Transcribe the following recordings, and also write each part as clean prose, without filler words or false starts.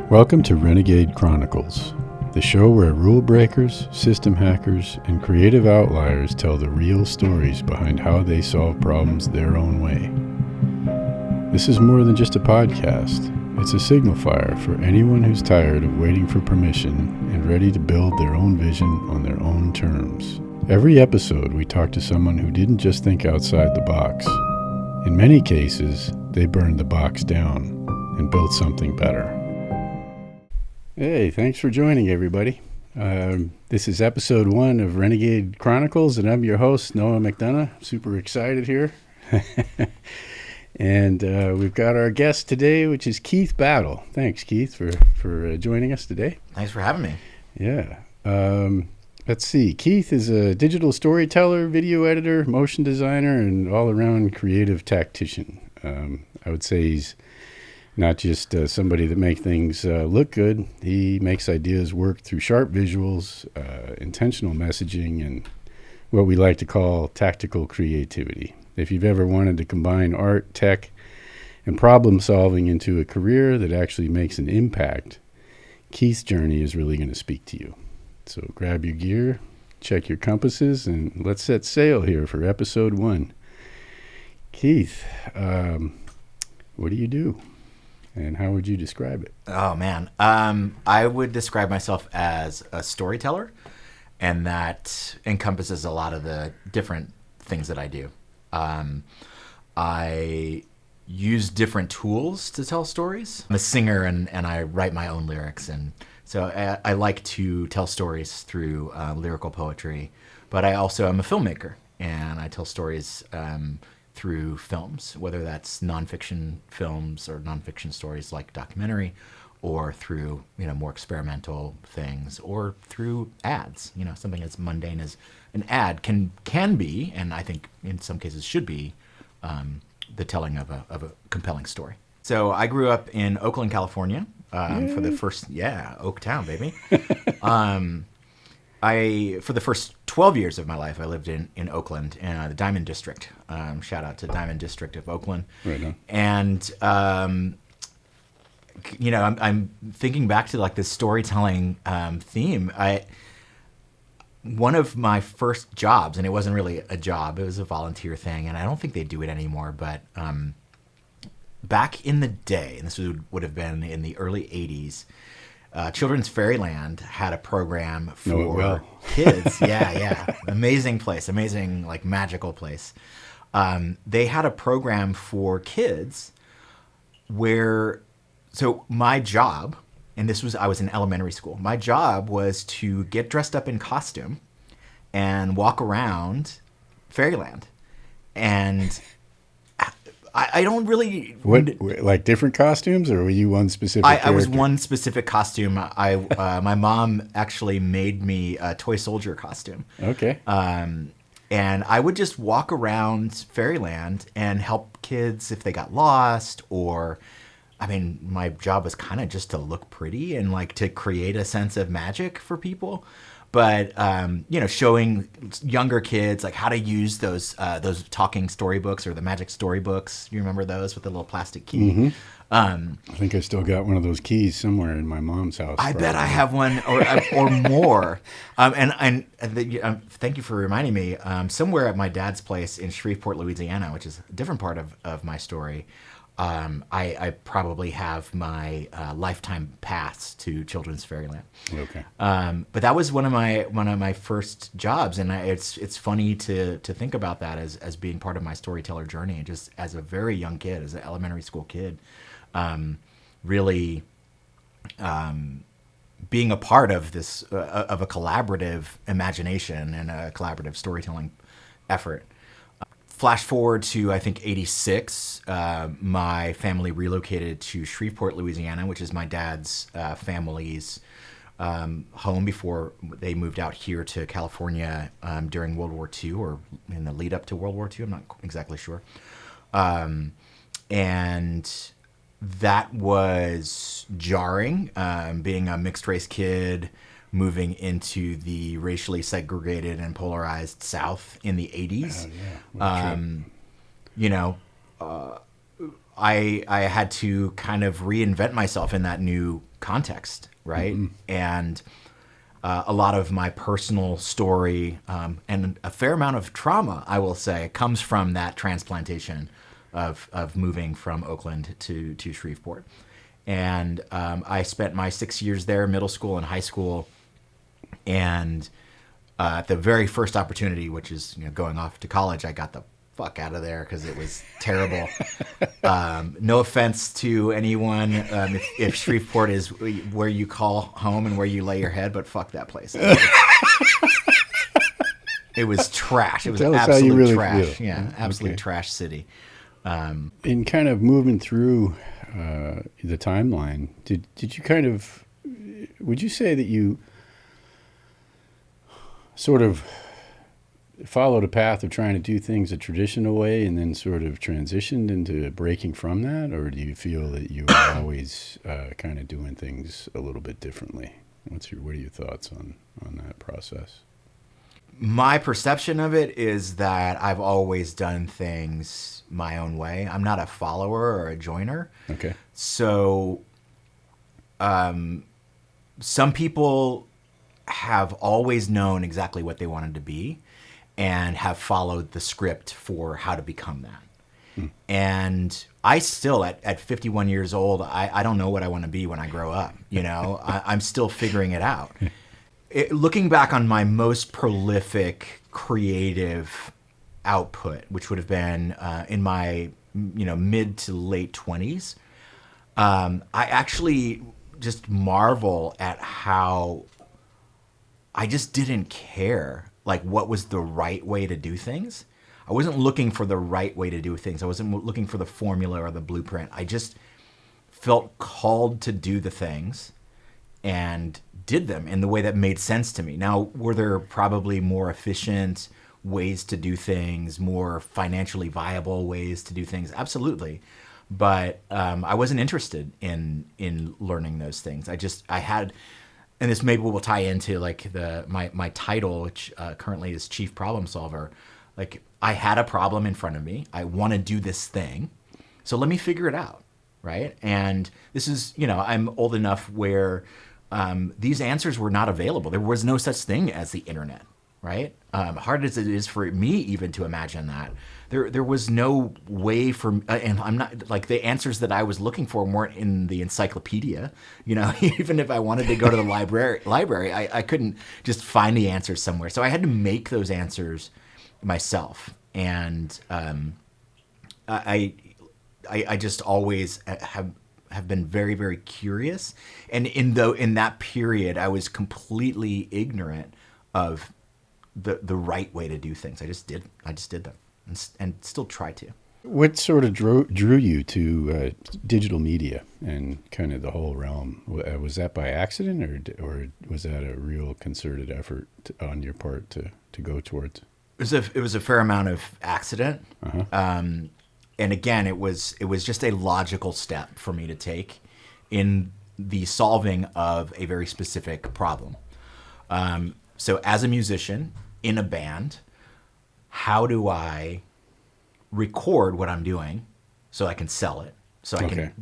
Welcome to Renegade Chronicles, the show where rule breakers, system hackers, and creative outliers tell the real stories behind how they solve problems their own way. This is more than just a podcast. It's a signal fire for anyone who's tired of waiting for permission and ready to build their own vision on their own terms. Every episode, we talk to someone who didn't just think outside the box. In many cases, they burned the box down and built something better. Hey, thanks for joining, everybody. This is episode 1 of Renegade Chronicles, and I'm your host, Noah McDonough. Super excited here. And we've got our guest today, which is Keith Battle. Thanks, Keith, for joining us today. Thanks for having me. Yeah. Let's see. Keith is a digital storyteller, video editor, motion designer, and all-around creative tactician. I would say he's not just somebody that makes things look good. He makes ideas work through sharp visuals, intentional messaging, and what we like to call tactical creativity. If you've ever wanted to combine art, tech, and problem solving into a career that actually makes an impact, Keith's journey is really going to speak to you. So grab your gear, check your compasses, and let's set sail here for episode 1. Keith, what do you do? And how would you describe it? Oh, man. I would describe myself as a storyteller, and that encompasses a lot of the different things that I do. I use different tools to tell stories. I'm a singer, and I write my own lyrics, and so I like to tell stories through lyrical poetry. But I also am a filmmaker, and I tell stories through films, whether that's nonfiction films or nonfiction stories like documentary, or through more experimental things, or through ads. Something as mundane as an ad can be, and I think in some cases should be, the telling of a compelling story. So I grew up in Oakland, California, for the first Oaktown, baby. For the first 12 years of my life, I lived in Oakland, the Diamond District. Shout out to Diamond District of Oakland. Right on. And, I'm thinking back to like this storytelling theme. One of my first jobs, and it wasn't really a job, it was a volunteer thing, and I don't think they do it anymore, but back in the day, and this would have been in the early 80s, Children's Fairyland had a program for kids. Yeah. Amazing place. Amazing, like, magical place. They had a program for kids so my job, and I was in elementary school, my job was to get dressed up in costume and walk around Fairyland. And I don't really... Like different costumes, or were you one specific character? I was one specific costume. My mom actually made me a toy soldier costume. Okay. And I would just walk around Fairyland and help kids if they got lost, or... my job was kind of just to look pretty and like to create a sense of magic for people. But, showing younger kids like how to use those talking storybooks or the magic storybooks. You remember those with the little plastic key? Mm-hmm. I think I still got one of those keys somewhere in my mom's house. I bet I have one or more. Thank you for reminding me. Somewhere at my dad's place in Shreveport, Louisiana, which is a different part of my story, I probably have my lifetime pass to Children's Fairyland. Okay. But that was one of my first jobs, and it's funny to think about that as being part of my storyteller journey. Just as a very young kid, as an elementary school kid, really being a part of this of a collaborative imagination and a collaborative storytelling effort. Flash forward to, I think, 86, my family relocated to Shreveport, Louisiana, which is my dad's family's home before they moved out here to California during World War II, or in the lead up to World War II. I'm not exactly sure. And that was jarring, being a mixed race kid, moving into the racially segregated and polarized South in the 80s. You know, I had to kind of reinvent myself in that new context, right? And a lot of my personal story and a fair amount of trauma, I will say, comes from that transplantation of moving from Oakland to Shreveport. And I spent my 6 years there, middle school and high school. And at the very first opportunity, which is going off to college, I got the fuck out of there because it was terrible. No offense to anyone if Shreveport is where you call home and where you lay your head, but fuck that place. It was trash. It was absolute really trash. Feel. Yeah, absolute trash city. In kind of moving through the timeline, did you kind of, would you say that you sort of followed a path of trying to do things a traditional way and then sort of transitioned into breaking from that? Or do you feel that you were always kind of doing things a little bit differently? What are your thoughts on that process? My perception of it is that I've always done things my own way. I'm not a follower or a joiner. Okay. So some people have always known exactly what they wanted to be and have followed the script for how to become that. And I still, at 51 years old, I don't know what I want to be when I grow up. I'm still figuring it out. Looking back on my most prolific creative output, which would have been in my mid to late 20s, I actually just marvel at how I just didn't care like what was the right way to do things. I wasn't looking for the right way to do things. I wasn't looking for the formula or the blueprint. I just felt called to do the things and did them in the way that made sense to me. Now, were there probably more efficient ways to do things, more financially viable ways to do things? Absolutely. But I wasn't interested in learning those things. I had, and this maybe will tie into like my title, which currently is Chief Problem Solver. Like, I had a problem in front of me. I want to do this thing. So let me figure it out, right? And this is, I'm old enough where these answers were not available. There was no such thing as the internet, right? Hard as it is for me even to imagine that, there was no way for, and I'm not, like, the answers that I was looking for weren't in the encyclopedia. Even if I wanted to go to the library, I couldn't just find the answers somewhere. So I had to make those answers myself. And I just always have been very, very curious. And in that period, I was completely ignorant of the right way to do things. I just did them and still try to. What sort of drew you to digital media and kind of the whole realm? Was that by accident or was that a real concerted effort on your part to go towards? It was a fair amount of accident. Uh-huh. And again, it was just a logical step for me to take in the solving of a very specific problem. So as a musician in a band, how do I record what I'm doing so I can sell it? So I can,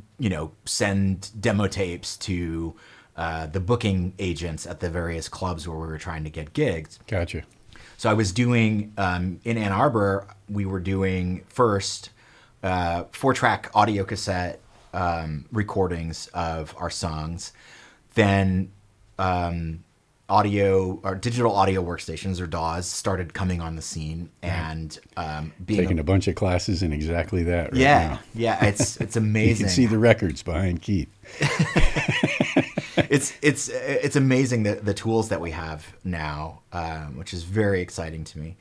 send demo tapes to the booking agents at the various clubs where we were trying to get gigs. Gotcha. So I was doing, in Ann Arbor, we were doing first 4-track audio cassette recordings of our songs, then audio or digital audio workstations or DAWs started coming on the scene, and taking a bunch of classes in exactly that. Right now. Yeah, it's amazing. You can see the records behind Keith. It's amazing the tools that we have now, which is very exciting to me.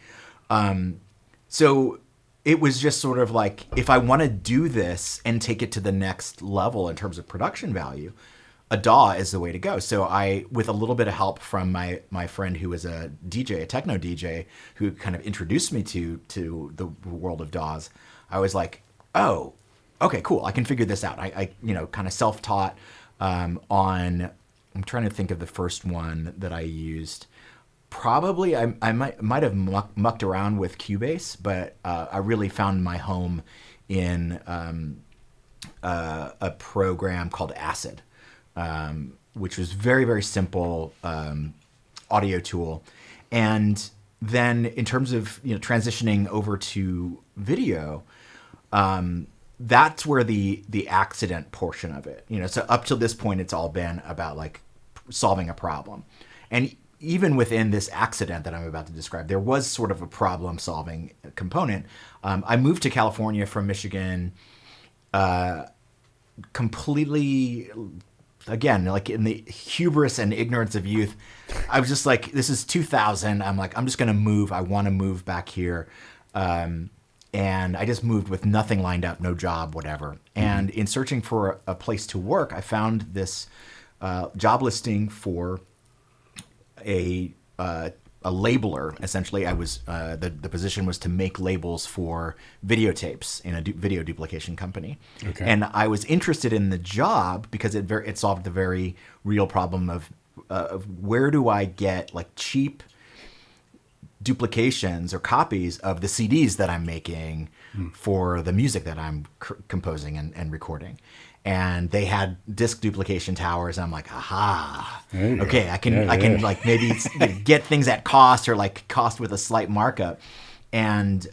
So it was just sort of like, if I want to do this and take it to the next level in terms of production value, a DAW is the way to go. So I, with a little bit of help from my friend who was a DJ, a techno DJ, who kind of introduced me to the world of DAWs, I was like, oh, okay, cool. I can figure this out. I kind of self-taught on. I'm trying to think of the first one that I used. Probably I might have mucked around with Cubase, but I really found my home in a program called Acid, which was very, very simple audio tool. And then in terms of transitioning over to video, that's where the accident portion of it, so up till this point, it's all been about like solving a problem. And even within this accident that I'm about to describe, there was sort of a problem solving component. I moved to California from Michigan, completely, again, like in the hubris and ignorance of youth. I was just like, this is 2000. I'm like, I'm just going to move. I want to move back here. And I just moved with nothing lined up, no job, whatever. And in searching for a place to work, I found this job listing for a labeler. Essentially, I was the position was to make labels for videotapes in a video duplication company. Okay. And I was interested in the job because it solved the very real problem of where do I get like cheap duplications or copies of the CDs that I'm making for the music that I'm composing and recording. And they had disc duplication towers. And I'm like, aha, okay, I can like maybe get things at cost or like cost with a slight markup. And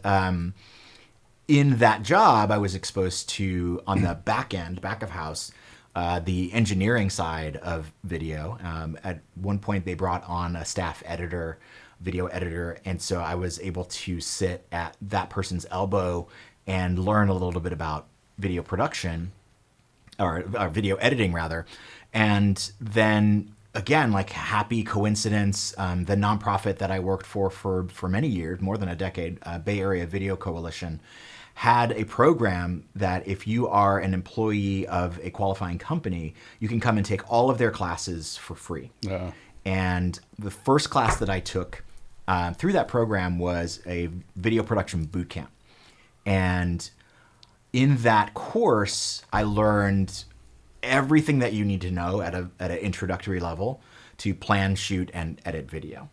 in that job, I was exposed to, on the back of house, the engineering side of video. At one point, they brought on a staff editor, video editor, and so I was able to sit at that person's elbow and learn a little bit about video production, or video editing rather. And then again, like happy coincidence, the nonprofit that I worked for many years, more than a decade, Bay Area Video Coalition, had a program that if you are an employee of a qualifying company, you can come and take all of their classes for free. And the first class that I took through that program was a video production boot camp. And in that course, I learned everything that you need to know at an introductory level to plan, shoot, and edit video.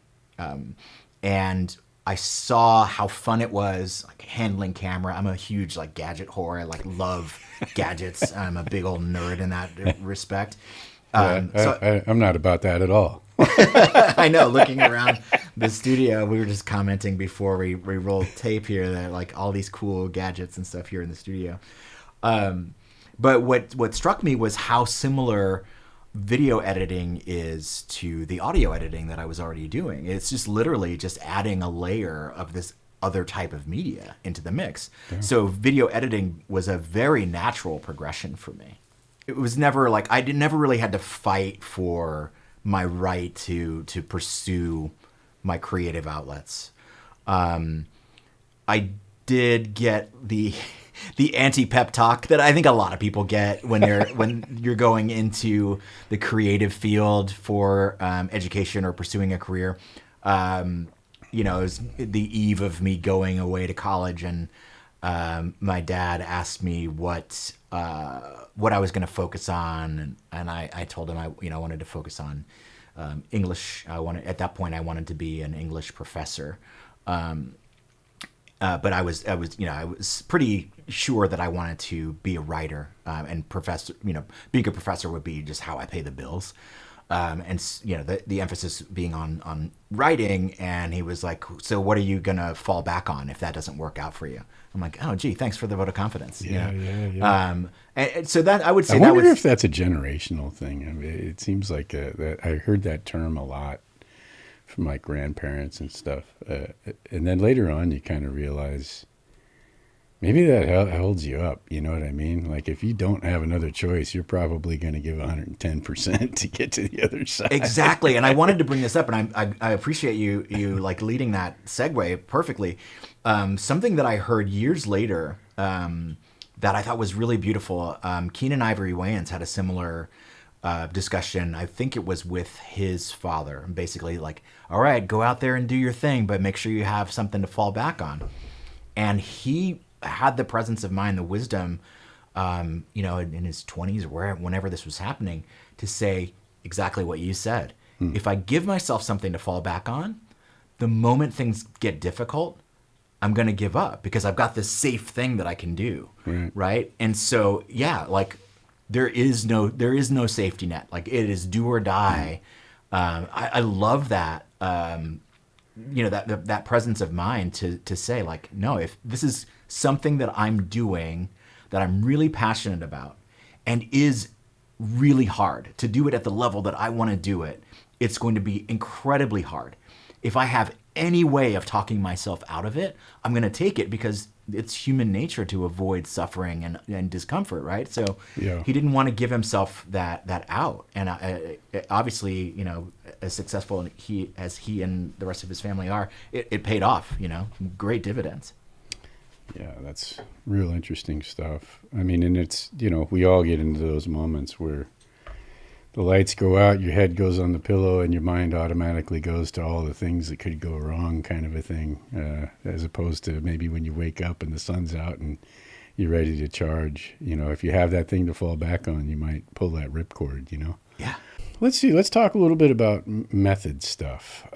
And I saw how fun it was, like handling camera. I'm a huge like gadget whore. I like love gadgets. I'm a big old nerd in that respect. I'm not about that at all. I know, looking around the studio, we were just commenting before we rolled tape here that like all these cool gadgets and stuff here in the studio. But what struck me was how similar video editing is to the audio editing that I was already doing. It's just literally just adding a layer of this other type of media into the mix. Yeah. So video editing was a very natural progression for me. It was never like, never really had to fight for my right to pursue my creative outlets. I did get the anti-pep talk that I think a lot of people get when you're going into the creative field for education or pursuing a career. It was the eve of me going away to college, and my dad asked me what I was going to focus on, and I told him I wanted to focus on English. At that point I wanted to be an English professor. But I was pretty sure that I wanted to be a writer, and professor. Being a professor would be just how I pay the bills, and the emphasis being on writing. And he was like, "So what are you gonna fall back on if that doesn't work out for you?" I'm like, "Oh, gee, thanks for the vote of confidence." Yeah. And so that I would say I wonder if that's a generational thing. I mean, it seems like that I heard that term a lot from my grandparents and stuff. And then later on, you kind of realize maybe that holds you up. You know what I mean? Like if you don't have another choice, you're probably going to give 110% to get to the other side. Exactly. And I wanted to bring this up, and I appreciate you like leading that segue perfectly. Something that I heard years later that I thought was really beautiful. Kenan Ivory Wayans had a similar discussion. I think it was with his father, basically like, all right, go out there and do your thing, but make sure you have something to fall back on. And he had the presence of mind, the wisdom, in his 20s or whenever this was happening, to say exactly what you said. If I give myself something to fall back on, the moment things get difficult, I'm going to give up because I've got this safe thing that I can do. Right. And so, like there is no safety net. Like it is do or die. I love that. That presence of mind to say like, no, if this is something that I'm doing that I'm really passionate about and is really hard to do it at the level that I want to do it, it's going to be incredibly hard. If I have any way of talking myself out of it, I'm going to take it because it's human nature to avoid suffering and discomfort, right? So he didn't want to give himself that out. And obviously, as successful as he and the rest of his family are, it paid off, great dividends. Yeah, that's real interesting stuff. I mean, and it's, we all get into those moments where the lights go out, your head goes on the pillow, and your mind automatically goes to all the things that could go wrong, kind of a thing, as opposed to maybe when you wake up and the sun's out and you're ready to charge. If you have that thing to fall back on, you might pull that ripcord, Yeah. Let's see. Let's talk a little bit about method stuff.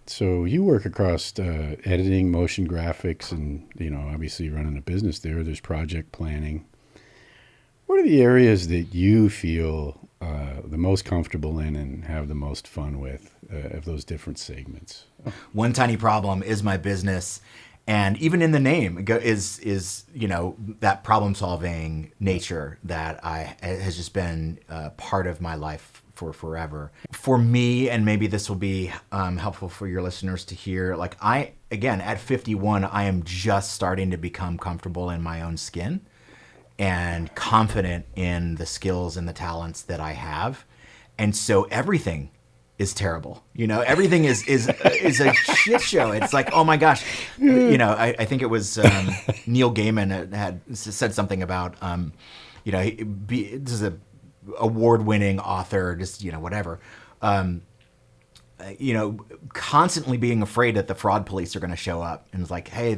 So you work across editing, motion graphics, and, obviously running a business there. There's project planning. What are the areas that you feel the most comfortable in and have the most fun with of those different segments? One Tiny Problem is my business. And even in the name is that problem-solving nature that has just been part of my life for forever. For me, and maybe this will be helpful for your listeners to hear, like at 51, I am just starting to become comfortable in my own skin and confident in the skills and the talents that I have. And so everything is terrible. Everything is a shit show. It's like, oh my gosh. I think it was Neil Gaiman had said something about, this is a award-winning author, just, whatever. Constantly being afraid that the fraud police are going to show up. And it's like, hey,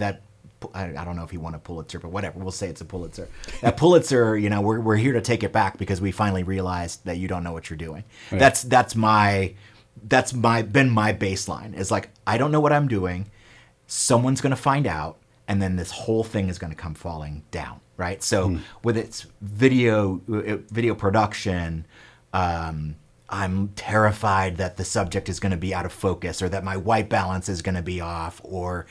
I don't know if he won a Pulitzer, but whatever. We'll say it's a Pulitzer. That Pulitzer, we're here to take it back because we finally realized that you don't know what you're doing. Right. That's been my baseline. It's like, I don't know what I'm doing. Someone's going to find out, and then this whole thing is going to come falling down. Right. So with its video production, I'm terrified that the subject is going to be out of focus, or that my white balance is going to be off, or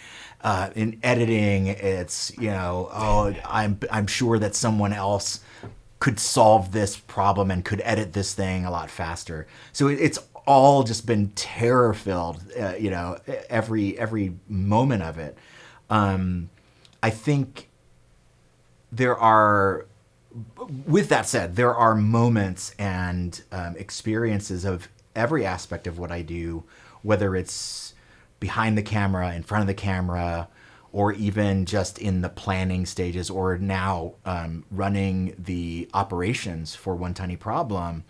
in editing, it's, I'm sure that someone else could solve this problem and could edit this thing a lot faster. So it's all just been terror filled, every moment of it. I think with that said, there are moments and experiences of every aspect of what I do, whether it's behind the camera, in front of the camera, or even just in the planning stages, or now running the operations for One Tiny Problem.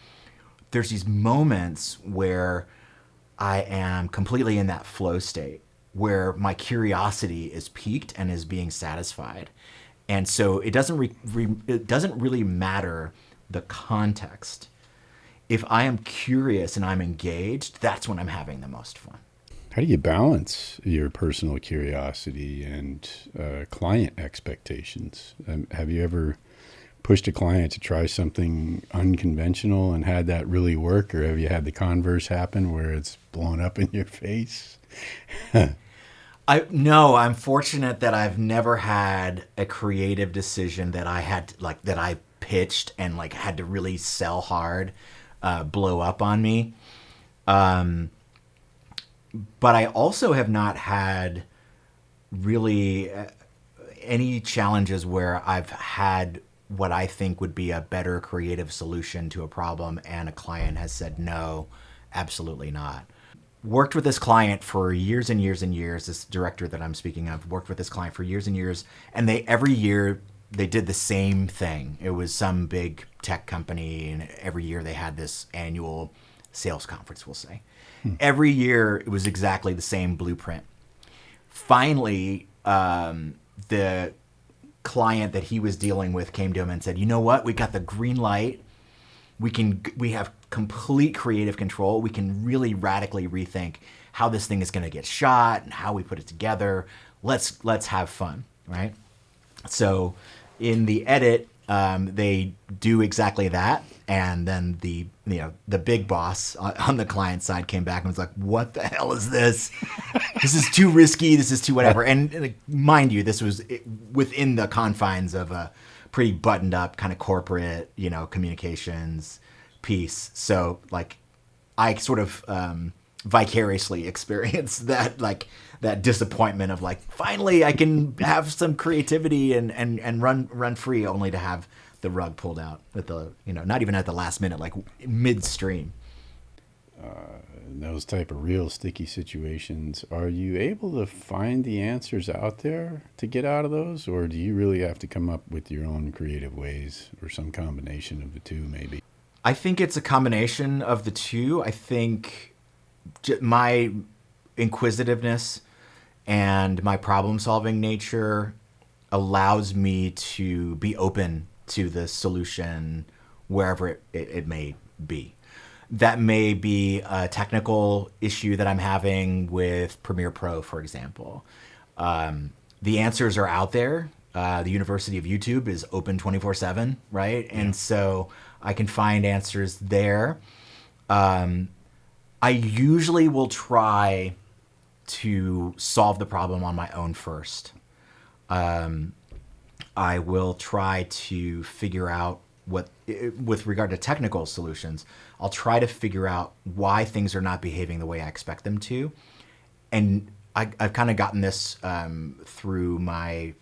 There's these moments where I am completely in that flow state, where my curiosity is piqued and is being satisfied. And so it doesn't really matter the context. If I am curious and I'm engaged, that's when I'm having the most fun. How do you balance your personal curiosity and client expectations? Have you ever pushed a client to try something unconventional and had that really work, or have you had the converse happen where it's blown up in your face? No, I'm fortunate that I've never had a creative decision that I pitched and had to really sell hard, blow up on me. But I also have not had really any challenges where I've had what I think would be a better creative solution to a problem and a client has said, no, absolutely not. Worked with this client for years and years and years. This director that I'm speaking of worked with this client for years and years. And every year they did the same thing. It was some big tech company, and every year they had this annual sales conference, we'll say. Every year it was exactly the same blueprint. Finally, the client that he was dealing with came to him and said, you know what, we got the green light. We have complete creative control. We can really radically rethink how this thing is going to get shot and how we put it together. Let's have fun, right? So in the edit, they do exactly that, and then the big boss on the client side came back and was like, "What the hell is this? This is too risky. This is too whatever." And mind you, this was within the confines of a pretty buttoned up kind of corporate, communications piece. So like, I sort of vicariously experienced that disappointment of like, finally I can have some creativity and run free, only to have the rug pulled out at the, not even at the last minute, like midstream. In those type of real sticky situations, are you able to find the answers out there to get out of those, or do you really have to come up with your own creative ways, or some combination of the two maybe? I think it's a combination of the two. I think my inquisitiveness and my problem-solving nature allows me to be open to the solution wherever it may be. That may be a technical issue that I'm having with Premiere Pro, for example. The answers are out there. The University of YouTube is open 24/7, right? Yeah. And so I can find answers there. I usually will try to solve the problem on my own first. I will try to figure out with regard to technical solutions, I'll try to figure out why things are not behaving the way I expect them to. And I've kind of gotten this through my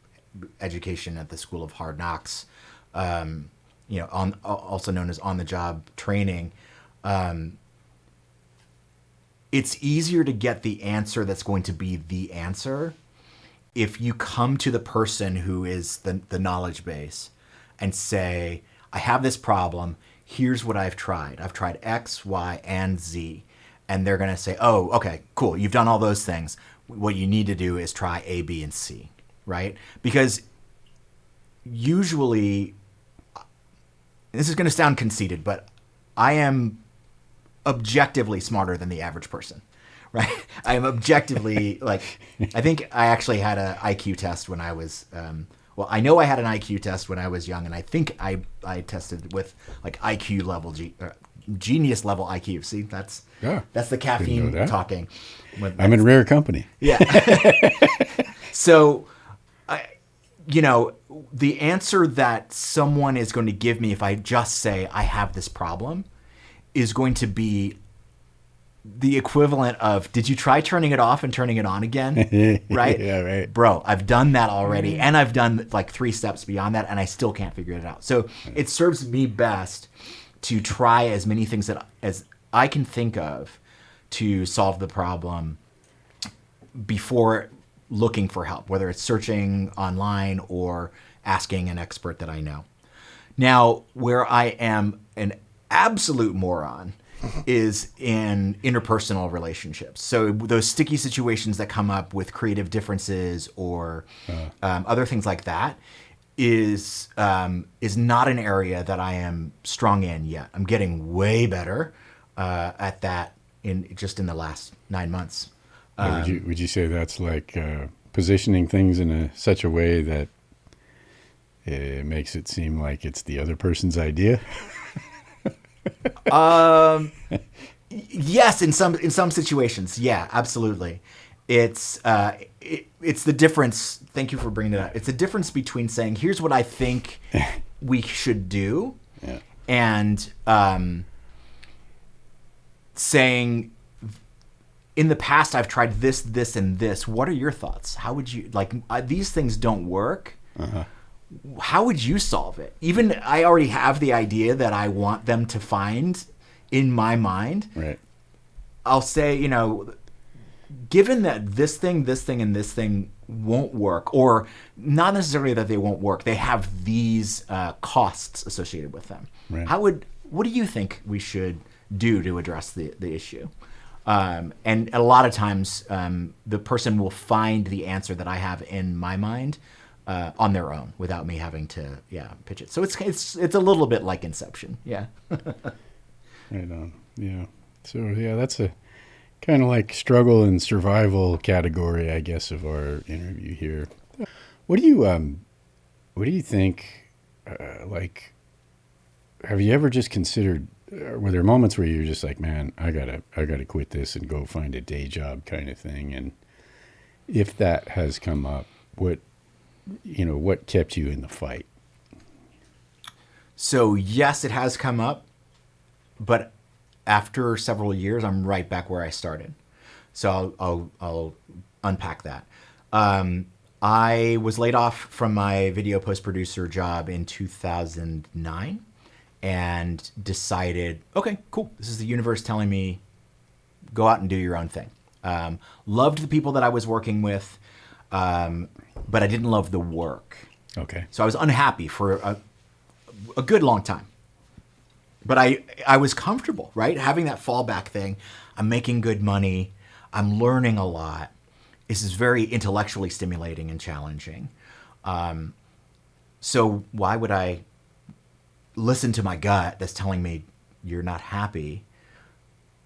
education at the School of Hard Knocks, also known as on-the-job training. It's easier to get the answer that's going to be the answer if you come to the person who is the knowledge base and say, I have this problem, here's what I've tried. I've tried X, Y, and Z. And they're going to say, oh, okay, cool, you've done all those things. What you need to do is try A, B, and C, right? Because usually, this is going to sound conceited, but I am objectively smarter than the average person, right? I am objectively, I think I actually had an IQ test when I was, I know I had an IQ test when I was young, and I think I tested with IQ level, genius level IQ. See, that's the caffeine talking. I'm in rare company. Yeah. So, the answer that someone is going to give me if I just say I have this problem is going to be the equivalent of, did you try turning it off and turning it on again? Right? Yeah, right. Bro, I've done that already. And I've done 3 steps beyond that, and I still can't figure it out. So it serves me best to try as many things as I can think of to solve the problem before looking for help, whether it's searching online or asking an expert that I know. Now, where I am an absolute moron is in interpersonal relationships. So those sticky situations that come up with creative differences or other things like that is not an area that I am strong in yet. I'm getting way better at that in the last 9 months. Would you say that's like positioning things in such a way that it makes it seem like it's the other person's idea? Yes, in some situations, yeah, absolutely. It's the difference. Thank you for bringing it up. It's the difference between saying, "Here's what I think we should do," and saying, "In the past, I've tried this, this, and this. What are your thoughts? How would you these things don't work? How would you solve it?" Even I already have the idea that I want them to find in my mind. Right. I'll say, given that this thing, and this thing won't work, or not necessarily that they won't work, they have these costs associated with them. Right. What do you think we should do to address the issue? And a lot of times, the person will find the answer that I have in my mind on their own without me having to pitch it. So it's a little bit like Inception. Yeah. Right on. Yeah. So yeah, that's a kind of like struggle and survival category, I guess, of our interview here. What do you think? Like, have you ever just considered? Were there moments where you're just like, man, I gotta quit this and go find a day job kind of thing? And if that has come up, what kept you in the fight? So yes, it has come up, but after several years, I'm right back where I started. So I'll unpack that. I was laid off from my video post producer job in 2009 and decided, okay, cool. This is the universe telling me, go out and do your own thing. Loved the people that I was working with, but I didn't love the work. Okay. So I was unhappy for a good long time. But I was comfortable, right? Having that fallback thing. I'm making good money. I'm learning a lot. This is very intellectually stimulating and challenging. So why would I listen to my gut that's telling me you're not happy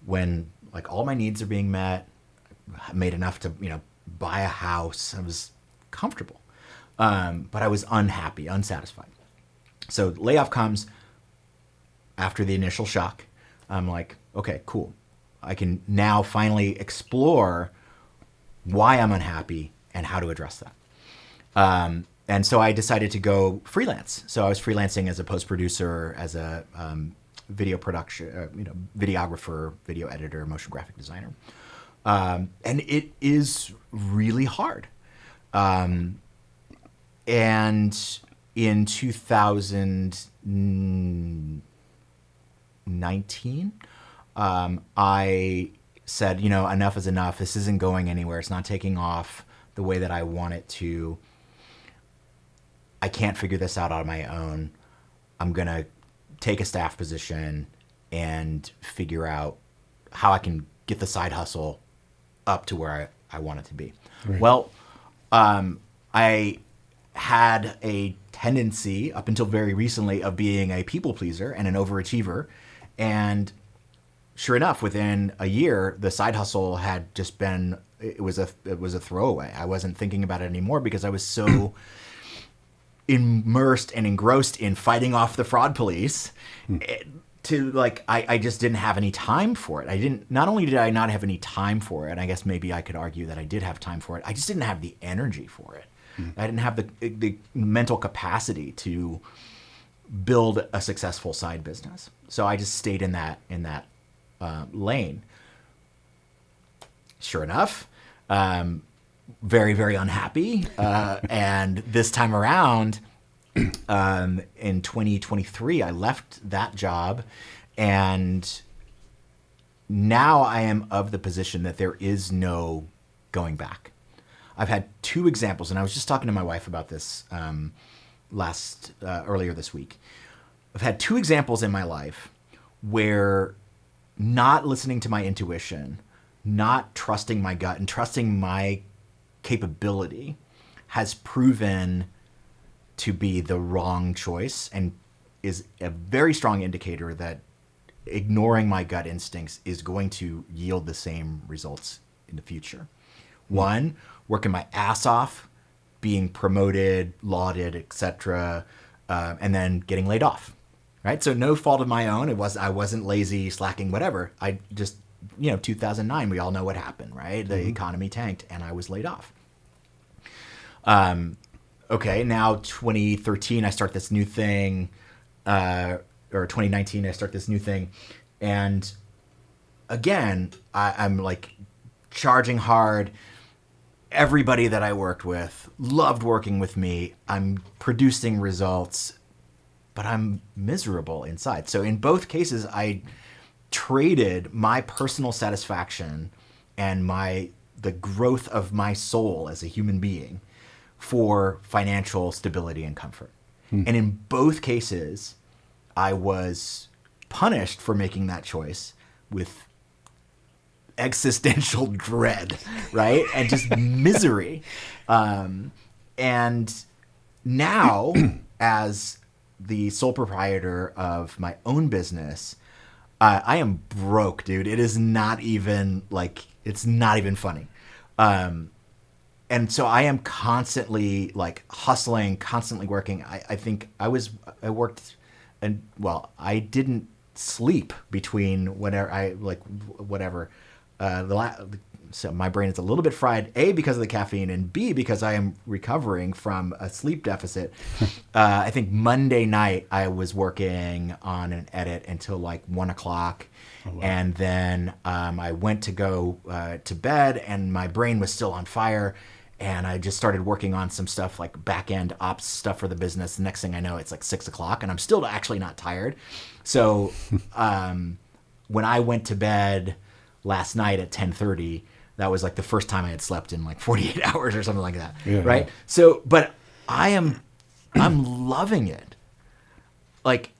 when like all my needs are being met? I made enough to, buy a house. I was comfortable. But I was unhappy, unsatisfied. So layoff comes after the initial shock. I'm like, okay, cool. I can now finally explore why I'm unhappy and how to address that. And so I decided to go freelance. So I was freelancing as a post-producer, as a video production, videographer, video editor, motion graphic designer. And it is really hard. And in 2019, I said, enough is enough. This isn't going anywhere. It's not taking off the way that I want it to. I can't figure this out on my own. I'm going to take a staff position and figure out how I can get the side hustle up to where I want it to be. Right. Well, I had a tendency up until very recently of being a people pleaser and an overachiever. And sure enough, within a year, the side hustle had just been, it was a throwaway. I wasn't thinking about it anymore because I was so immersed and engrossed in fighting off the fraud police I just didn't have any time for it. Not only did I not have any time for it, I guess maybe I could argue that I did have time for it. I just didn't have the energy for it. I didn't have the mental capacity to build a successful side business. So I just stayed in that lane. Sure enough, very, very unhappy. And this time around, in 2023, I left that job, and now I am of the position that there is no going back. I've had two examples, and I was just talking to my wife about this earlier this week. I've had two examples in my life where not listening to my intuition, not trusting my gut, and trusting my capability has proven to be the wrong choice, and is a very strong indicator that ignoring my gut instincts is going to yield the same results in the future. One, working my ass off, being promoted, lauded, etc., and then getting laid off. Right? So no fault of my own. I wasn't lazy, slacking, whatever. I just, 2009, we all know what happened, right? The economy tanked and I was laid off. Okay, now 2013, I start this new thing, or 2019, I start this new thing. And again, I'm like charging hard. Everybody that I worked with loved working with me. I'm producing results, but I'm miserable inside. So in both cases, I traded my personal satisfaction and the growth of my soul as a human being for financial stability and comfort. And in both cases, I was punished for making that choice with existential dread, right? And just misery. And now, as the sole proprietor of my own business, I am broke, dude. It is not even like, it's not even funny. And so I am constantly like hustling, constantly working. I think I worked, and well, I didn't sleep between whatever. So my brain is a little bit fried, A, because of the caffeine, and B, because I am recovering from a sleep deficit. I think Monday night I was working on an edit until like 1 o'clock. Oh, wow. And then I went to go to bed, and my brain was still on fire. And I just started working on some stuff like back end ops stuff for the business. The next thing I know, it's like 6 o'clock, and I'm still actually not tired. So when I went to bed last night at 10:30, that was like the first time I had slept in like 48 hours or something like that. Yeah, right. Yeah. So, but I'm loving it. Like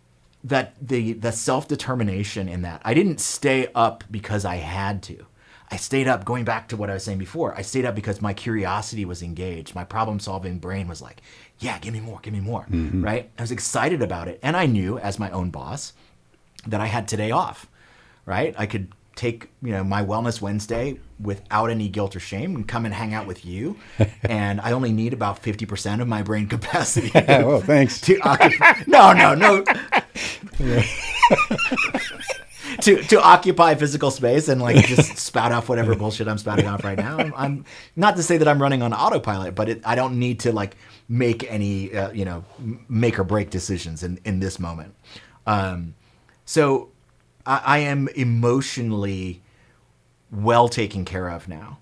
that, the self-determination in that. I didn't stay up because I had to. I stayed up, going back to what I was saying before, I stayed up because my curiosity was engaged. My problem-solving brain was like, yeah, give me more, mm-hmm. Right? I was excited about it. And I knew, as my own boss, that I had today off, right? I could take, my Wellness Wednesday without any guilt or shame and come and hang out with you. And I only need about 50% of my brain capacity. Well, thanks. No. To occupy physical space and like just spout off whatever bullshit I'm spouting off right now. I'm not to say that I'm running on autopilot, but I don't need to like make any make or break decisions in this moment. So I am emotionally well taken care of now,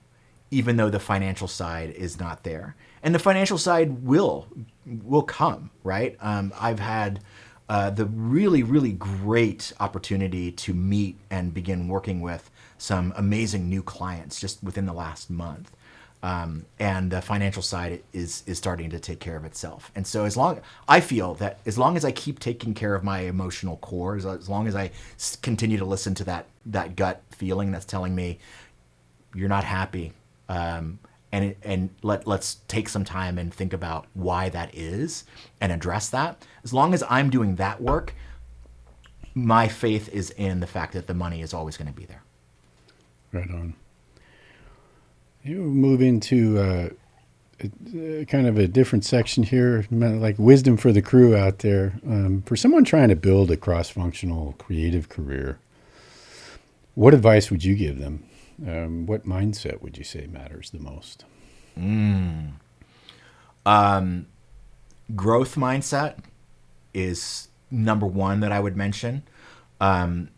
even though the financial side is not there, and the financial side will come, right? I've had the really, really great opportunity to meet and begin working with some amazing new clients just within the last month. And the financial side is starting to take care of itself. And so I feel that as long as I keep taking care of my emotional core, as long as I continue to listen to that gut feeling that's telling me you're not happy, and let's take some time and think about why that is and address that. As long as I'm doing that work, my faith is in the fact that the money is always going to be there. Right on. You move into kind of a different section here, like wisdom for the crew out there. For someone trying to build a cross-functional creative career, what advice would you give them? What mindset would you say matters the most? Growth mindset is number one that I would mention. I'm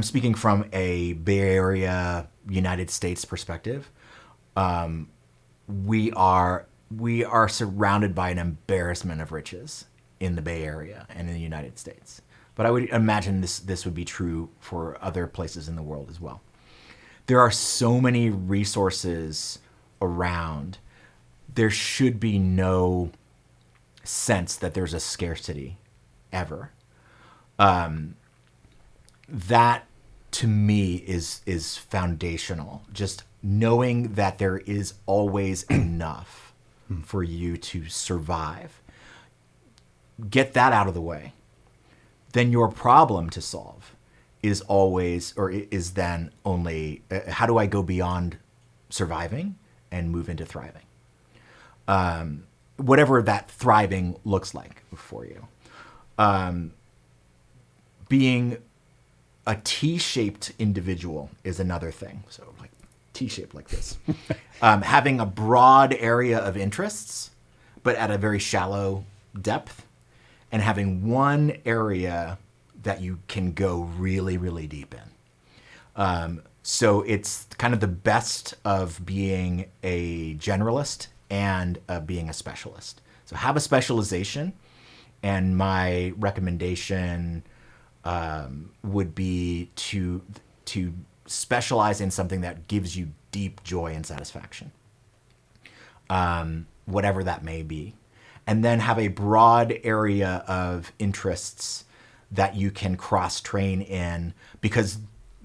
speaking from a Bay Area, United States perspective. We are surrounded by an embarrassment of riches in the Bay Area and in the United States. But I would imagine this would be true for other places in the world as well. There are so many resources around. There should be no sense that there's a scarcity ever. That to me is foundational. Just knowing that there is always enough for you to survive. Get that out of the way. Then your problem to solve is then only how do I go beyond surviving and move into thriving? Whatever that thriving looks like for you. Being a T-shaped individual is another thing. So like T-shaped like this. Having a broad area of interests, but at a very shallow depth. And having one area that you can go really, really deep in. So it's kind of the best of being a generalist and being a specialist. So have a specialization, and my recommendation would be to specialize in something that gives you deep joy and satisfaction, whatever that may be. And then have a broad area of interests that you can cross-train in, because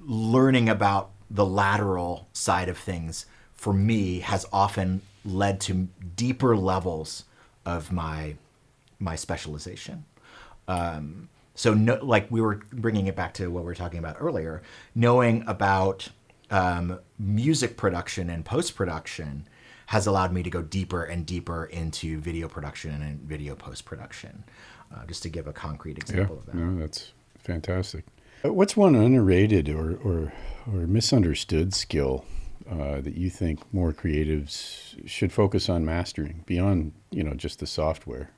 learning about the lateral side of things, for me, has often led to deeper levels of my specialization. So no, like we were bringing it back to what we were talking about earlier, knowing about music production and post-production has allowed me to go deeper and deeper into video production and video post-production, just to give a concrete example of that. No, that's fantastic. What's one underrated or misunderstood skill that you think more creatives should focus on mastering beyond, just the software?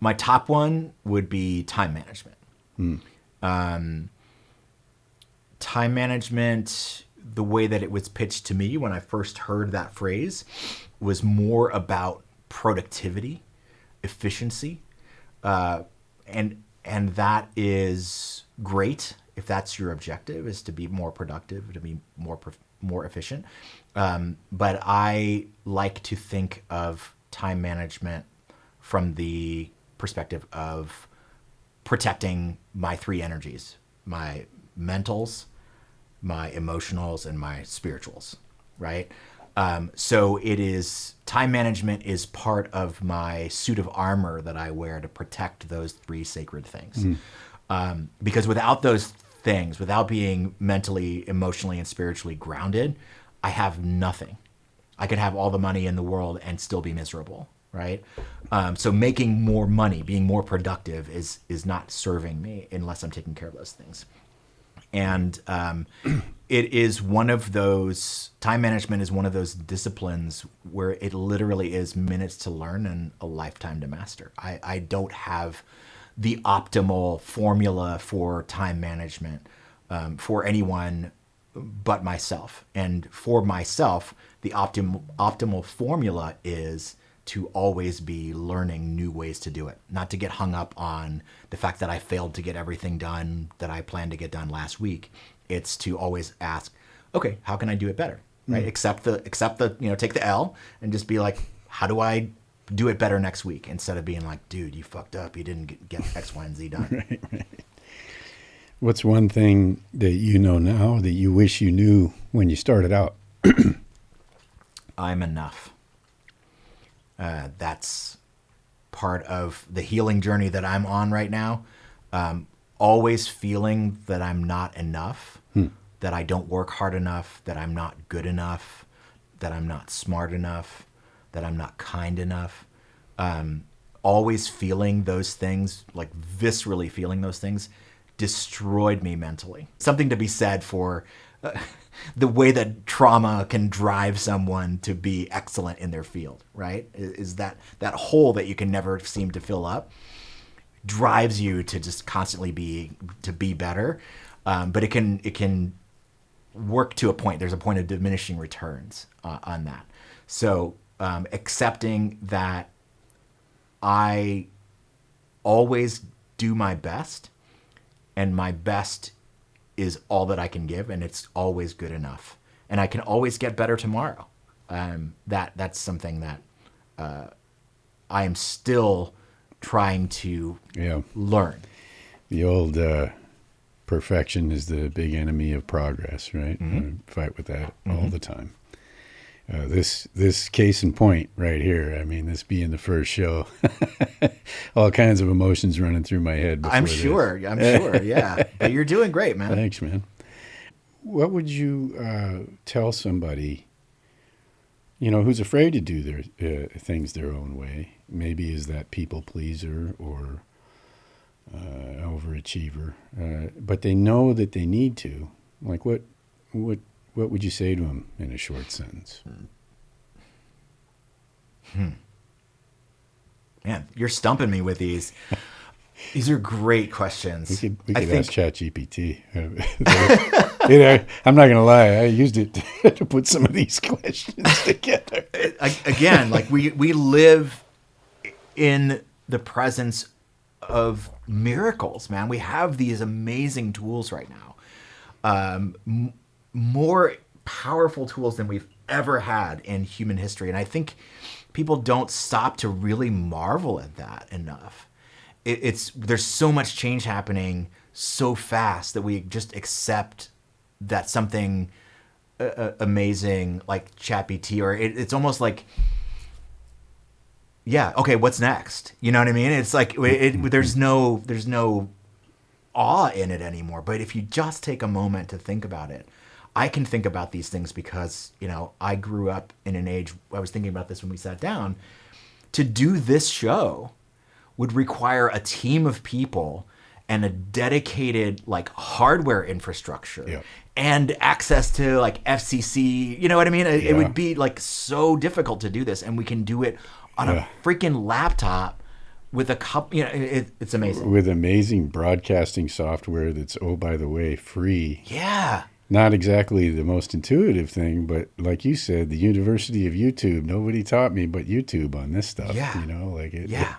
My top one would be time management. Time management, the way that it was pitched to me when I first heard that phrase, was more about productivity, efficiency, and that is great if that's your objective, is to be more productive, to be more efficient. But I like to think of time management from the perspective of protecting my three energies: my mentals, my emotionals, and my spirituals, right? So time management is part of my suit of armor that I wear to protect those three sacred things. Because without those things, without being mentally, emotionally, and spiritually grounded, I have nothing. I could have all the money in the world and still be miserable, right? So making more money, being more productive is not serving me unless I'm taking care of those things. And it is one of those, time management is one of those disciplines where it literally is minutes to learn and a lifetime to master. I don't have the optimal formula for time management for anyone but myself. And for myself, the optimal formula is to always be learning new ways to do it, not to get hung up on the fact that I failed to get everything done that I planned to get done last week. It's to always ask, okay, how can I do it better? Right? Accept the, take the L and just be like, how do I do it better next week? Instead of being like, dude, you fucked up. You didn't get X, Y, and Z done. Right. What's one thing that you know now that you wish you knew when you started out? I'm enough. That's part of the healing journey that I'm on right now. Always feeling that I'm not enough, that I don't work hard enough, that I'm not good enough, that I'm not smart enough, that I'm not kind enough. Always feeling those things, like viscerally feeling those things, destroyed me mentally. Something to be said for the way that trauma can drive someone to be excellent in their field, right? Is that hole that you can never seem to fill up drives you to just constantly be better. But it can work to a point. There's a point of diminishing returns on that. So accepting that I always do my best, and my best is all that I can give, and it's always good enough, and I can always get better tomorrow. That's something that I am still trying to learn. The old perfection is the big enemy of progress, right? I fight with that all the time. This case in point right here, I mean, this being the first show, all kinds of emotions running through my head. I'm sure, yeah. But you're doing great, man. Thanks, man. What would you tell somebody, who's afraid to do their things their own way? Maybe is that people pleaser or overachiever, but they know that they need to. Like, what would you say to them in a short sentence? Man, you're stumping me with these. These are great questions. We could ask ChatGPT. I'm not going to lie. I used it to put some of these questions together. Again, like we live in the presence of miracles, man. We have these amazing tools right now. More powerful tools than we've ever had in human history. And I think people don't stop to really marvel at that enough. There's so much change happening so fast that we just accept that something amazing like ChatGPT, or it's almost like yeah, okay, what's next? You know what I mean? It's like there's no awe in it anymore. But if you just take a moment to think about it, I can think about these things because, I grew up in an age, I was thinking about this when we sat down, to do this show would require a team of people and a dedicated like hardware infrastructure Yeah. and access to like FCC, you know what I mean? It would be like so difficult to do this, and we can do it on a freaking laptop with a cup. It's amazing. With amazing broadcasting software that's, oh, by the way, free. Yeah. Not exactly the most intuitive thing, but like you said, the University of YouTube, nobody taught me but YouTube on this stuff. Yeah. Yeah.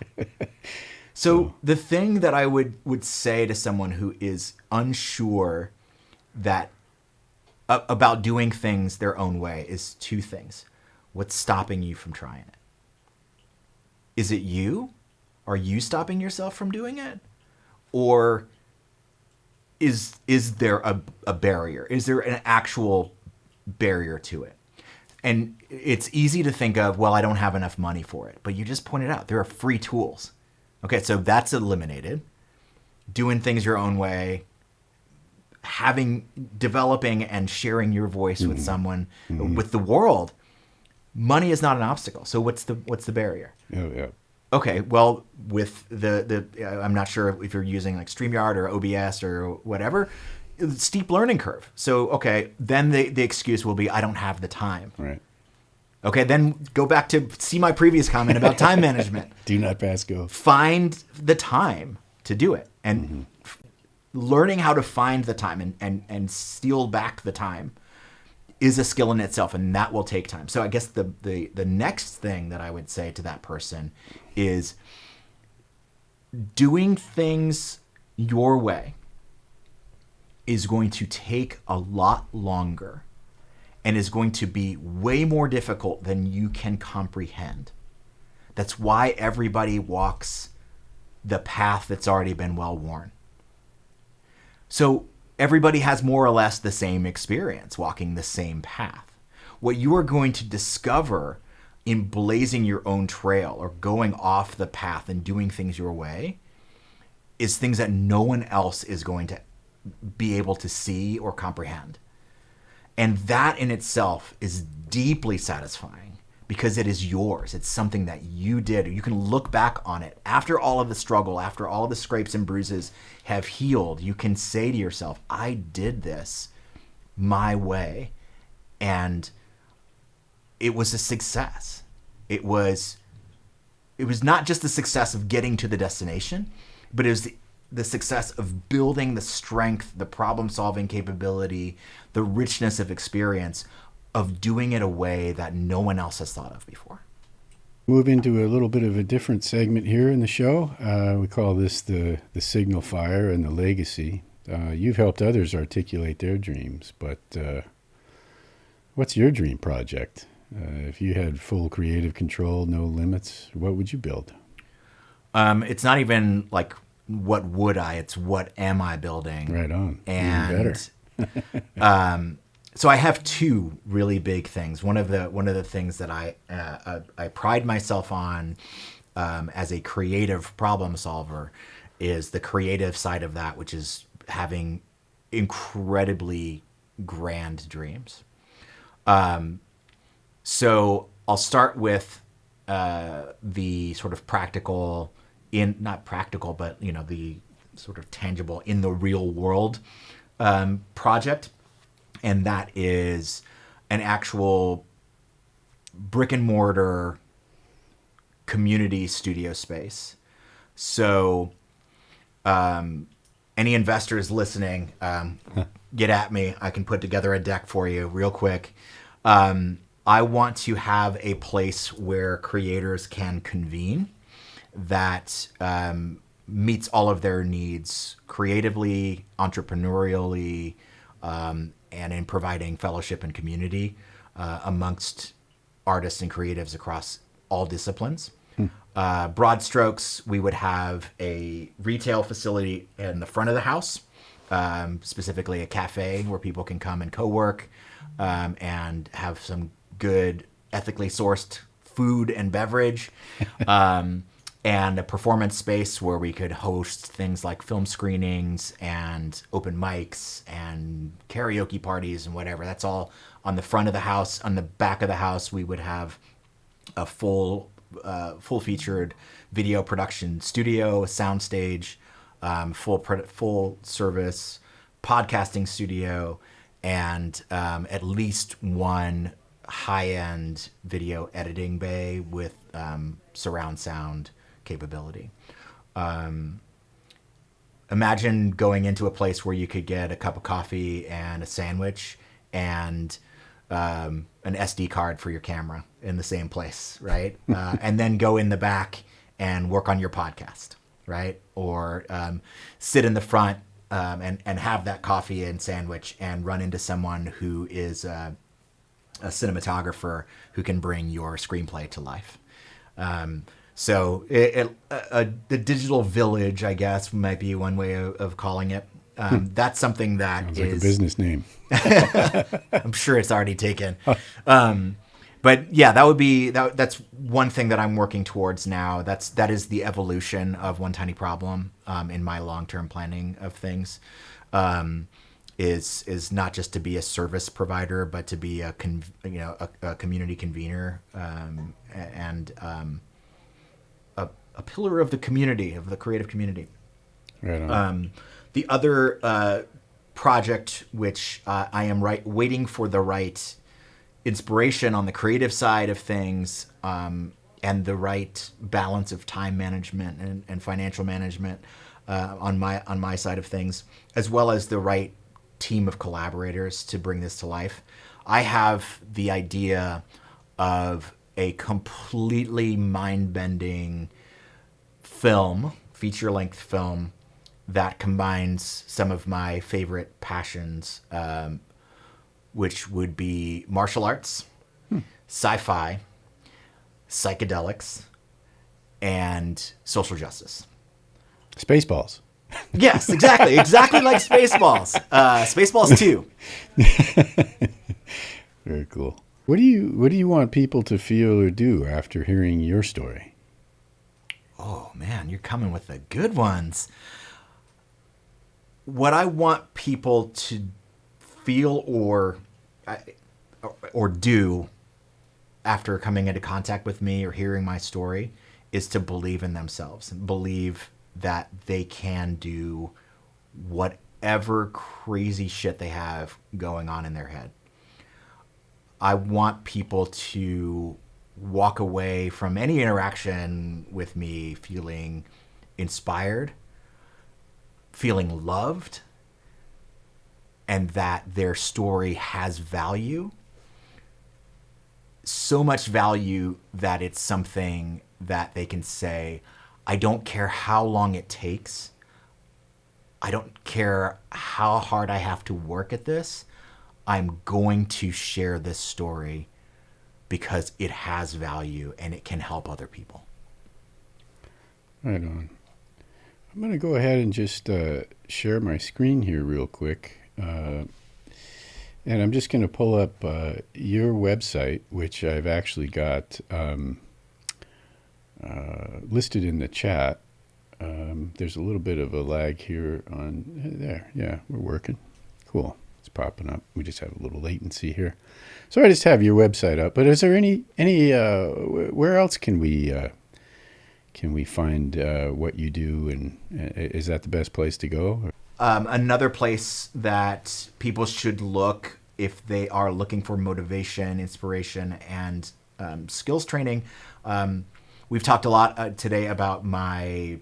So the thing that I would say to someone who is unsure that about doing things their own way is two things. What's stopping you from trying it? Is it you? Are you stopping yourself from doing it? Or is there a barrier? Is there an actual barrier to it? And it's easy to think of, well, I don't have enough money for it. But you just pointed out there are free tools. Okay, so that's eliminated. Doing things your own way, developing and sharing your voice with someone, with the world. Money is not an obstacle. So what's the barrier? Oh, yeah. Okay, well, with the I'm not sure if you're using like StreamYard or OBS or whatever, steep learning curve. So, okay, then the excuse will be, I don't have the time. Right. Okay, then go back to see my previous comment about time management. Do not pass go. Find the time to do it. And learning how to find the time and steal back the time is a skill in itself, and that will take time. So I guess the next thing that I would say to that person is doing things your way is going to take a lot longer and is going to be way more difficult than you can comprehend. That's why everybody walks the path that's already been well worn. So everybody has more or less the same experience walking the same path. What you are going to discover in blazing your own trail or going off the path and doing things your way is things that no one else is going to be able to see or comprehend. And that in itself is deeply satisfying because it is yours. It's something that you did. You can look back on it after all of the struggle, after all of the scrapes and bruises have healed. You can say to yourself, I did this my way, and it was a success. It was not just the success of getting to the destination, but it was the success of building the strength, the problem-solving capability, the richness of experience of doing it a way that no one else has thought of before. Move into a little bit of a different segment here in the show. We call this the signal fire and the legacy. You've helped others articulate their dreams, but what's your dream project? If you had full creative control, no limits, what would you build? It's not even like what would I, it's what am I building? Right on. And even better. So I have two really big things. One of the things that I pride myself on as a creative problem solver is the creative side of that, which is having incredibly grand dreams. So I'll start with the sort of practical, not practical, but the sort of tangible in the real world project. And that is an actual brick and mortar community studio space. So any investors listening, get at me. I can put together a deck for you real quick. I want to have a place where creators can convene that meets all of their needs creatively, entrepreneurially, and in providing fellowship and community amongst artists and creatives across all disciplines. Broad strokes, we would have a retail facility in the front of the house, specifically a cafe where people can come and co-work and have some good, ethically sourced food and beverage, and a performance space where we could host things like film screenings and open mics and karaoke parties and whatever. That's all on the front of the house. On the back of the house, we would have a full featured video production studio, a soundstage, full service podcasting studio, and at least one high-end video editing bay with surround sound capability. Imagine going into a place where you could get a cup of coffee and a sandwich and an SD card for your camera in the same place, right? And then go in the back and work on your podcast, right? Or sit in the front and have that coffee and sandwich and run into someone who is a cinematographer who can bring your screenplay to life. So the digital village, I guess, might be one way of calling it. That's something that Sounds like a business name. I'm sure it's already taken. But yeah, that's one thing that I'm working towards now. That is the evolution of One Tiny Problem in my long-term planning of things. Is not just to be a service provider, but to be a community convener and a pillar of the community, of the creative community. Right on. The other project, which I am waiting for the right inspiration on the creative side of things, and the right balance of time management and financial management on my side of things, as well as the right team of collaborators to bring this to life. I have the idea of a completely mind-bending feature-length film that combines some of my favorite passions, which would be martial arts, sci-fi, psychedelics, and social justice. Spaceballs. Yes, exactly. Exactly like Spaceballs. Spaceballs 2. Very cool. What do you want people to feel or do after hearing your story? Oh man, you're coming with the good ones. What I want people to feel or do after coming into contact with me or hearing my story is to believe in themselves and believe that they can do whatever crazy shit they have going on in their head. I want people to walk away from any interaction with me feeling inspired, feeling loved, and that their story has value. So much value that it's something that they can say, I don't care how long it takes. I don't care how hard I have to work at this. I'm going to share this story because it has value and it can help other people. Right on. I'm going to go ahead and just share my screen here real quick. And I'm just going to pull up your website, which I've actually got listed in the chat. There's a little bit of a lag here on there. Yeah, we're working. Cool. It's popping up. We just have a little latency here. So I just have your website up. But is there any where else can we find what you do, and is that the best place to go? Another place that people should look if they are looking for motivation, inspiration, and skills training. We've talked a lot today about my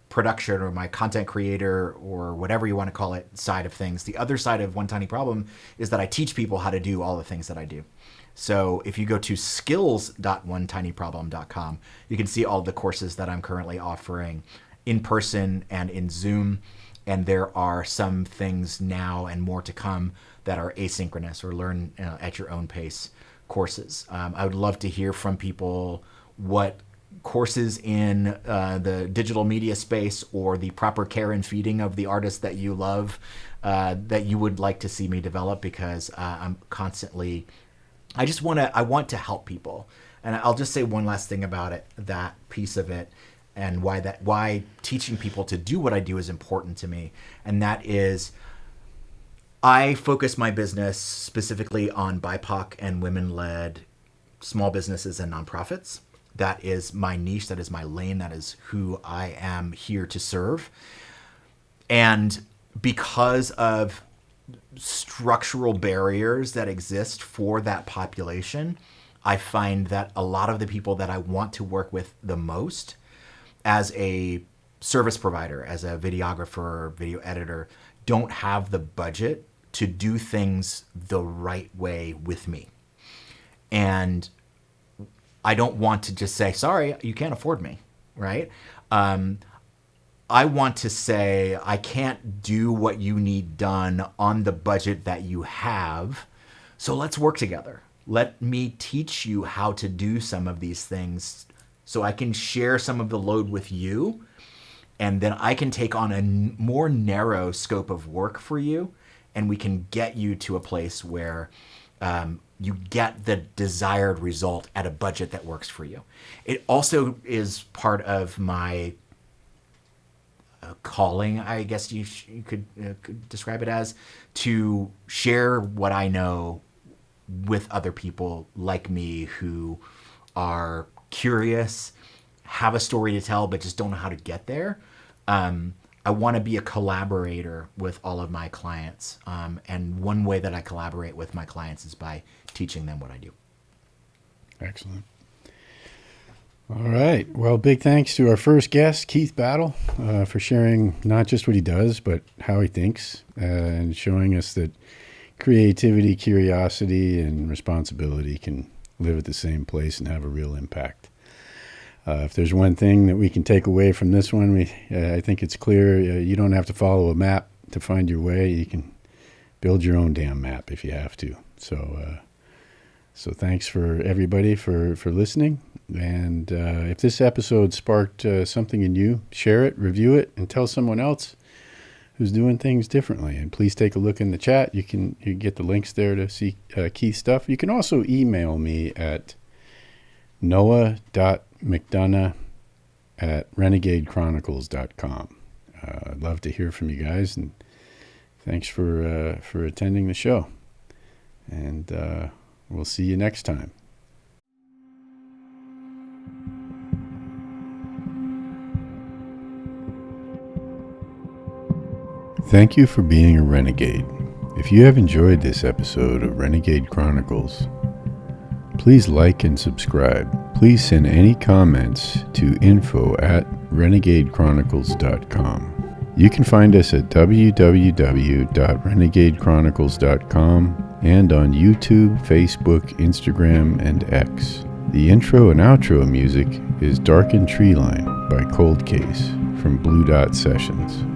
production or my content creator or whatever you want to call it side of things. The other side of One Tiny Problem is that I teach people how to do all the things that I do. So if you go to skills.onetinyproblem.com, you can see all the courses that I'm currently offering in person and in Zoom. And there are some things now and more to come that are asynchronous or learn at your own pace courses. I would love to hear from people what courses in the digital media space or the proper care and feeding of the artists that you love that you would like to see me develop, because I'm constantly, I want to help people. And I'll just say one last thing about it, that piece of it, and why teaching people to do what I do is important to me. And that is, I focus my business specifically on BIPOC and women-led small businesses and nonprofits. That is my niche. That is my lane. That is who I am here to serve. And because of structural barriers that exist for that population, I find that a lot of the people that I want to work with the most as a service provider, as a videographer, video editor, don't have the budget to do things the right way with me. And I don't want to just say, sorry, you can't afford me, right? I want to say, I can't do what you need done on the budget that you have, so let's work together. Let me teach you how to do some of these things so I can share some of the load with you, and then I can take on a more narrow scope of work for you, and we can get you to a place where you get the desired result at a budget that works for you. It also is part of my calling, I guess you could describe it as, to share what I know with other people like me who are curious, have a story to tell, but just don't know how to get there. I want to be a collaborator with all of my clients. And one way that I collaborate with my clients is by teaching them what I do. Excellent. All right. Well, big thanks to our first guest, Keith Battle, for sharing not just what he does, but how he thinks, and showing us that creativity, curiosity, and responsibility can live at the same place and have a real impact. If there's one thing that we can take away from this one, I think it's clear you don't have to follow a map to find your way. You can build your own damn map if you have to. So thanks for everybody for listening. And if this episode sparked something in you, share it, review it, and tell someone else who's doing things differently. And please take a look in the chat. You can get the links there to see Keith's stuff. You can also email me at noah.mcdonough@renegadechronicles.com. I'd love to hear from you guys, and thanks for attending the show. And we'll see you next time. Thank you for being a renegade. If you have enjoyed this episode of Renegade Chronicles, please like and subscribe. Please send any comments to info@renegadechronicles.com. You can find us at www.renegadechronicles.com and on YouTube, Facebook, Instagram, and X. The intro and outro music is Darkened Tree Line by Cold Case from Blue Dot Sessions.